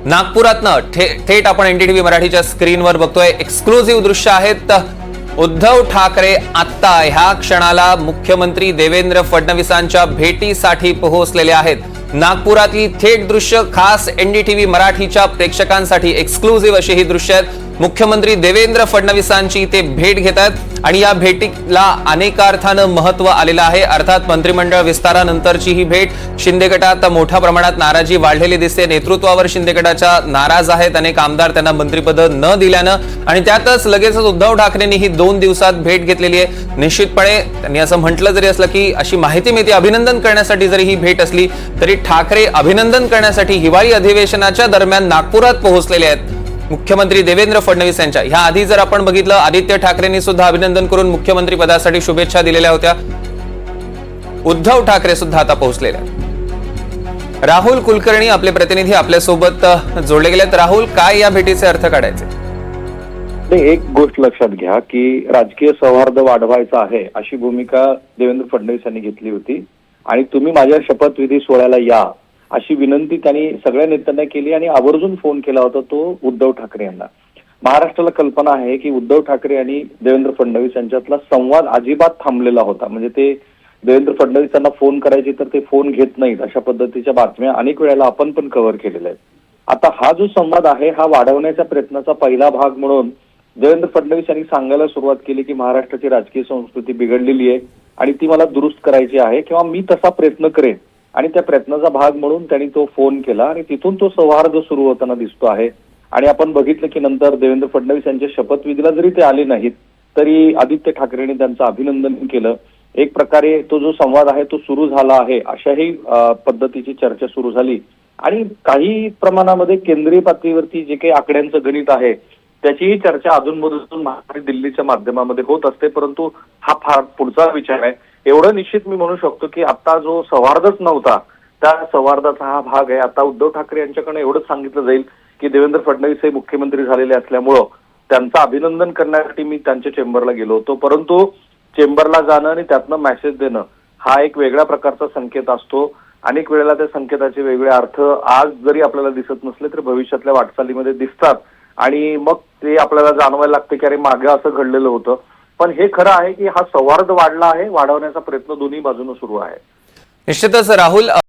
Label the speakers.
Speaker 1: नागपुरातनं थेट आपण एनडीटीव्ही मराठीच्या स्क्रीनवर बघतोय। एक्सक्लुझिव्ह दृश्य आहेत। उद्धव ठाकरे आता ह्या क्षणाला मुख्यमंत्री देवेंद्र फडणवीसांच्या भेटीसाठी पोहोचलेले आहेत। नागपुरातली थेट दृश्य खास एनडीटीव्ही मराठीच्या प्रेक्षकांसाठी एक्सक्लुझिव्ह अशी ही दृश्य आहेत। मुख्यमंत्री देवेंद्र फडणवीसांची ते भेट घेतात आणि या भेटीला अनेकार्थानं महत्व आलेलं आहे। अर्थात मंत्रिमंडळ विस्तारानंतरची ही भेट। शिंदे गटात मोठ्या प्रमाणात नाराजी वाढलेली दिसते। नेतृत्वावर शिंदे गटाच्या नाराज आहेत। अनेक आमदार त्यांना मंत्रिपद न दिल्यानं आणि त्यातच लगेचच उद्धव ठाकरेंनी ही 2 दिवसात भेट घेतलेली आहे। निश्चितपणे त्यांनी असं म्हटलं जरी असलं की अशी माहिती मिळते अभिनंदन करण्यासाठी जरी ही भेट असली तरी ठाकरे अभिनंदन करण्यासाठी हिवाळी अधिवेशनाच्या दरम्यान नागपुरात पोहोचलेले आहेत। मुख्यमंत्री देवेंद्र फडणवीस यांच्या ह्या आधी जर आपण बघितलं आदित्य ठाकरेंनी सुद्धा अभिनंदन करून मुख्यमंत्री पदासाठी शुभेच्छा दिलेल्या होत्या। उद्धव ठाकरे सुद्धा आता पोहोचलेले आहेत। राहुल कुलकर्णी आपले प्रतिनिधी आपल्या सोबत जोडले गेलेत। राहुल, काय या भेटीचे अर्थ काढायचे?
Speaker 2: एक गोष्ट लक्षात घ्या की राजकीय सौहार्द वाढवायचा आहे अशी भूमिका देवेंद्र फडणवीस यांनी घेतली होती आणि तुम्ही माझ्या शपथविधी सोहळ्याला या अशी विनंती त्यांनी सगळ्या नेत्यांना केली आणि आवर्जून फोन केला होता तो उद्धव ठाकरे यांना। महाराष्ट्राला कल्पना आहे की उद्धव ठाकरे आणि देवेंद्र फडणवीस यांच्यातला संवाद अजिबात थांबलेला होता। म्हणजे ते देवेंद्र फडणवीस यांना फोन करायचे तर ते फोन घेत नाहीत अशा पद्धतीच्या बातम्या अनेक वेळेला आपण पण कव्हर केलेल्या आहेत। आता हा जो संवाद आहे हा वाढवण्याच्या प्रयत्नाचा पहिला भाग म्हणून देवेंद्र फडणवीस यांनी सांगायला सुरुवात केली की महाराष्ट्राची राजकीय संस्कृती बिघडलेली आहे आणि ती मला दुरुस्त करायची आहे किंवा मी तसा प्रयत्न करेन आणि त्या प्रयत्नाचा भाग म्हणून त्यांनी तो फोन केला आणि तिथून तो सौहार्द सुरू होताना दिसतो आहे। आणि आपण बघितलं की नंतर देवेंद्र फडणवीस यांच्या शपथविधीला जरी ते आले नाहीत तरी आदित्य ठाकरेंनी त्यांचं अभिनंदन केलं। एक प्रकारे तो जो संवाद आहे तो सुरू झाला आहे अशाही पद्धतीची चर्चा सुरू झाली आणि काही प्रमाणामध्ये केंद्रीय पातळीवरती जे काही आकड्यांचं गणित आहे त्याचीही चर्चा अधूनमधून दिल्लीच्या माध्यमामध्ये होत असते, परंतु हा फार पुढचा विचार आहे। एवढं निश्चित मी म्हणू शकतो की आता जो सौहार्दच नव्हता त्या सौहार्दाचा हा भाग आहे। आता उद्धव ठाकरे यांच्याकडे एवढंच सांगितलं जाईल की देवेंद्र फडणवीस हे मुख्यमंत्री झालेले असल्यामुळं त्यांचं अभिनंदन करण्यासाठी मी त्यांच्या चेंबरला गेलो होतो, परंतु चेंबरला जाणं आणि त्यातनं मेसेज देणं हा एक वेगळ्या प्रकारचा संकेत असतो। अनेक वेळेला त्या संकेताचे वेगळे अर्थ आज जरी आपल्याला दिसत नसले तरी भविष्यातल्या वाटचालीमध्ये दिसतात आणि मग ते आपल्याला जाणवायला लागते की अरे मागे असं घडलेलं होतं। पण हे खरं आहे की हा सौहार्द वाढला आहे, वाढवण्याचा प्रयत्न दोन्ही बाजूने सुरू आहे।
Speaker 1: निश्चितच राहुल,